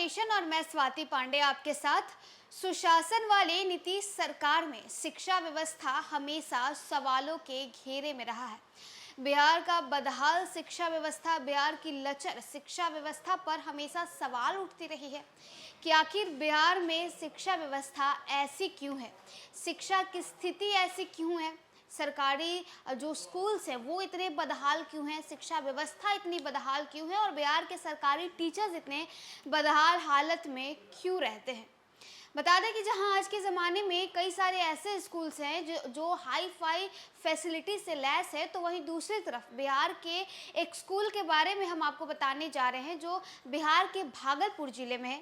Nation और मैं स्वाति पांडे आपके साथ। सुशासन वाले नीतीश सरकार में शिक्षा व्यवस्था हमेशा सवालों के घेरे में रहा है। बिहार का बदहाल शिक्षा व्यवस्था, बिहार की लचर शिक्षा व्यवस्था पर हमेशा सवाल उठती रही है कि आखिर बिहार में शिक्षा व्यवस्था ऐसी क्यों है, शिक्षा की स्थिति ऐसी क्यों है, सरकारी जो स्कूल्स हैं वो इतने बदहाल क्यों हैं, शिक्षा व्यवस्था इतनी बदहाल क्यों है और बिहार के सरकारी टीचर्स इतने बदहाल हालत में क्यों रहते हैं। बता दें कि जहां आज के ज़माने में कई सारे ऐसे स्कूल्स हैं जो हाई फाई फैसिलिटी से लैस है, तो वहीं दूसरी तरफ बिहार के एक स्कूल के बारे में हम आपको बताने जा रहे हैं जो बिहार के भागलपुर ज़िले में है।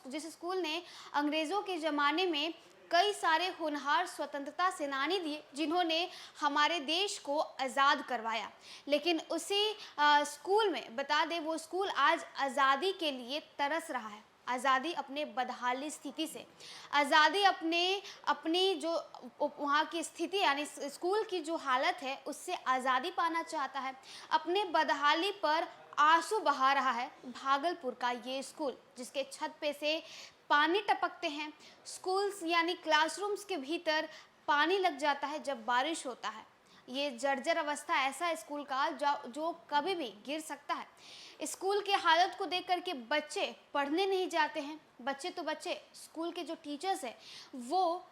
जिस स्कूल ने अंग्रेज़ों के ज़माने में कई सारे होनहार स्वतंत्रता सेनानी दिए जिन्होंने हमारे देश को आज़ाद करवाया, लेकिन उसी स्कूल में बता दें वो स्कूल आज आज़ादी के लिए तरस रहा है। आज़ादी अपने बदहाली स्थिति से, आज़ादी अपनी जो वहाँ की स्थिति यानी स्कूल की जो हालत है उससे आज़ादी पाना चाहता है। अपने बदहाली पर आंसू बहा रहा है भागलपुर का ये स्कूल, जिसके छत पे से पानी टपकते हैं। स्कूल्स यानी क्लासरूम्स के भीतर पानी लग जाता है जब बारिश होता है। ये जर्जर अवस्था ऐसा स्कूल का जो कभी भी गिर सकता है। स्कूल की हालत को देख करके बच्चे पढ़ने नहीं जाते हैं। बच्चे तो बच्चे, स्कूल के जो टीचर्स हैं वो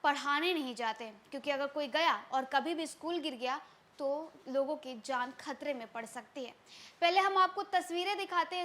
पढ़ाने नहीं जाते हैं, क्योंकि अगर कोई गया और कभी भी स्कूल गिर गया तो लोगों की जान खतरे में पड़ सकती है। पहले हम आपको तस्वीरें दिखाते हैं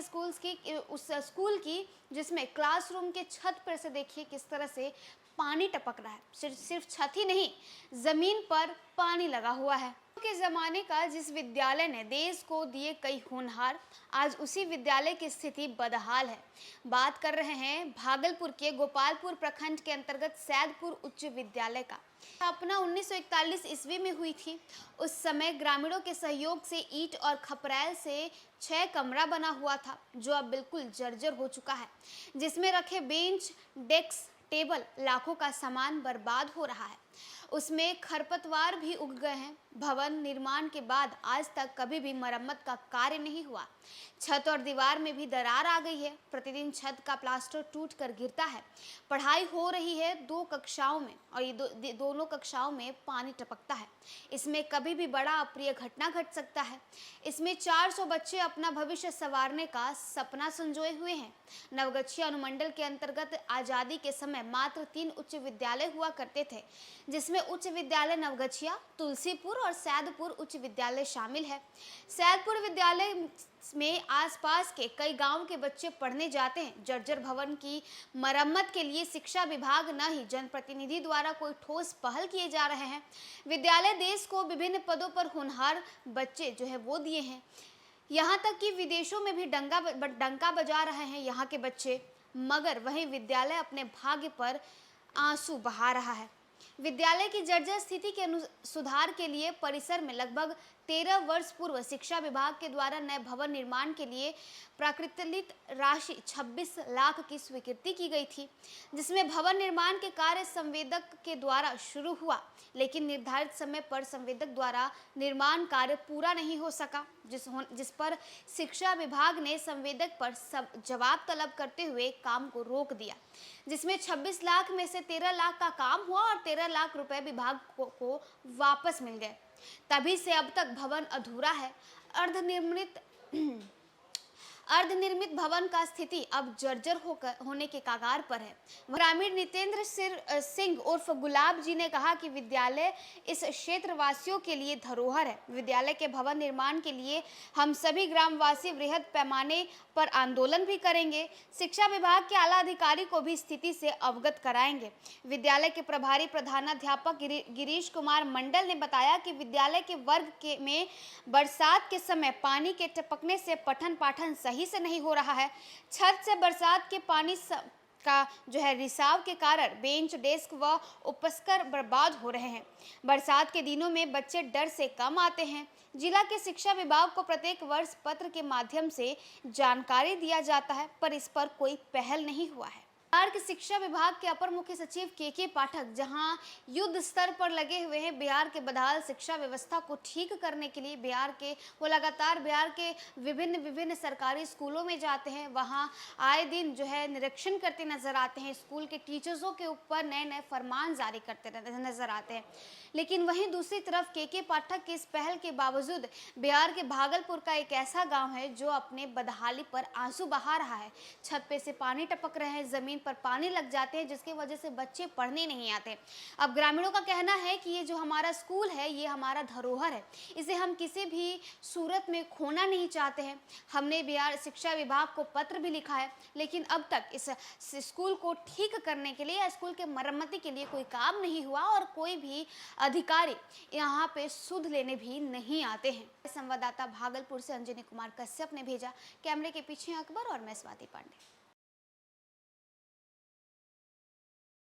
उस स्कूल की जिसमें क्लासरूम के छत पर से देखिए किस तरह से पानी टपक रहा है। सिर्फ छत ही नहीं, ज़मीन पर पानी लगा हुआ है। के ज़माने का जिस विद्यालय ने देश को दिए कई होनहार, आज उसी विद्यालय की स्थिति बदहाल है। बात कर रहे हैं भागलपुर के गोपालपुर प्रखंड के अंतर्गत सैदपुर उच्च विद्यालय का। स्थापना 1941 ईस्वी में हुई थी। उस समय ग्रामीणों के सहयोग से ईंट और खपरैल से 6 कमरा बना हुआ था, जो अब बिल्कुल जर्जर हो चुका है, जिसमें रखे बेंच, डेस्क, टेबल, लाखों का सामान बर्बाद हो रहा है। उसमें खरपतवार भी उग गए हैं। भवन निर्माण के बाद आज तक कभी भी मरम्मत का कार्य नहीं हुआ। छत और दीवार में भी दरार आ गई है। प्रतिदिन छत का प्लास्टर टूट कर गिरता है। पढ़ाई हो रही है 2 कक्षाओं में और ये दोनों कक्षाओं में पानी टपकता है। इसमें कभी भी बड़ा अप्रिय घटना घट सकता है। इसमें 400 बच्चे अपना भविष्य संवारने का सपना संजोए हुए हैं। नवगछिया अनुमंडल के अंतर्गत आज़ादी के समय मात्र 3 उच्च विद्यालय हुआ करते थे, जिसमें उच्च विद्यालय नवगछिया, तुलसीपुर और सैदपुर उच्च विद्यालय शामिल है। सैदपुर विद्यालय में आसपास के कई गांव के बच्चे पढ़ने जाते हैं। जर्जर भवन की मरम्मत के लिए शिक्षा विभाग न ही जनप्रतिनिधि द्वारा कोई ठोस पहल किए जा रहे हैं। विद्यालय देश को विभिन्न पदों पर होनहार बच्चे जो है वो दिए हैं। यहाँ तक कि विदेशों में भी डंका बजा रहे हैं यहाँ के बच्चे, मगर वही विद्यालय अपने भाग्य पर आंसू बहा रहा है। विद्यालय की जर्जर स्थिति के सुधार के लिए परिसर में लगभग 13 वर्ष पूर्व शिक्षा विभाग के द्वारा नए भवन निर्माण के लिए प्राकृतिक राशि 26 लाख की स्वीकृति की गई थी, जिसमें भवन निर्माण के कार्य संवेदक के द्वारा शुरू हुआ, लेकिन निर्धारित समय पर संवेदक द्वारा निर्माण कार्य पूरा नहीं हो सका, जिस पर शिक्षा विभाग ने संवेदक पर जवाब तलब करते हुए काम को रोक दिया, जिसमें 26 लाख में से 13 लाख का काम हुआ और 13 लाख रुपए विभाग को वापस मिल गए। तभी से अब तक भवन अधूरा है। अर्धनिर्मित भवन का स्थिति अब जर्जर होने के कगार पर है। ग्रामीण नितेंद्र सिंह उर्फ गुलाब जी ने कहा कि विद्यालय इस क्षेत्रवासियों के लिए धरोहर है। विद्यालय के भवन निर्माण के लिए हम सभी ग्रामवासी वृहद पैमाने पर आंदोलन भी करेंगे। शिक्षा विभाग के आला अधिकारी को भी स्थिति से अवगत कराएंगे। विद्यालय के प्रभारी प्रधानाध्यापक गिरीश कुमार मंडल ने बताया कि विद्यालय के वर्ग में बरसात के समय पानी के टपकने से पठन पाठन सही से नहीं हो रहा है। छत से बरसात के पानी का जो है रिसाव के कारण बेंच, डेस्क व उपस्कर बर्बाद हो रहे हैं। बरसात के दिनों में बच्चे डर से कम आते हैं। जिला के शिक्षा विभाग को प्रत्येक वर्ष पत्र के माध्यम से जानकारी दिया जाता है, पर इस पर कोई पहल नहीं हुआ है। बिहार के शिक्षा विभाग के अपर मुख्य सचिव के पाठक जहां युद्ध स्तर पर लगे हुए हैं बिहार के बदहाल शिक्षा व्यवस्था को ठीक करने के लिए। वो लगातार बिहार के विभिन्न विभिन्न सरकारी स्कूलों में जाते हैं, वहां आए दिन जो है निरीक्षण करते नजर आते हैं, स्कूल के टीचर्सों के ऊपर नए नए फरमान जारी करते नजर आते हैं। लेकिन वहीं दूसरी तरफ के पाठक की इस पहल के बावजूद बिहार के भागलपुर का एक ऐसा गांव है जो अपने बदहाली पर आंसू बहा रहा है। छत पे से पानी टपक रहे हैं, जमीन पर पानी लग जाते हैं, जिसकी वजह से बच्चे पढ़ने नहीं आते। अब ग्रामीणों का कहना है कि ये जो हमारा स्कूल है ये हमारा धरोहर है, इसे हम किसी भी सूरत में खोना नहीं चाहते हैं। हमने बिहार शिक्षा विभाग को पत्र भी लिखा है, लेकिन अब तक इस स्कूल को ठीक करने के लिए या स्कूल के मरम्मती के लिए कोई काम नहीं हुआ और कोई भी अधिकारी यहाँ पे सुध लेने भी नहीं आते हैं। संवाददाता भागलपुर से अंजनी कुमार कश्यप ने भेजा। कैमरे के पीछे अकबर और मैं स्वाति पांडे।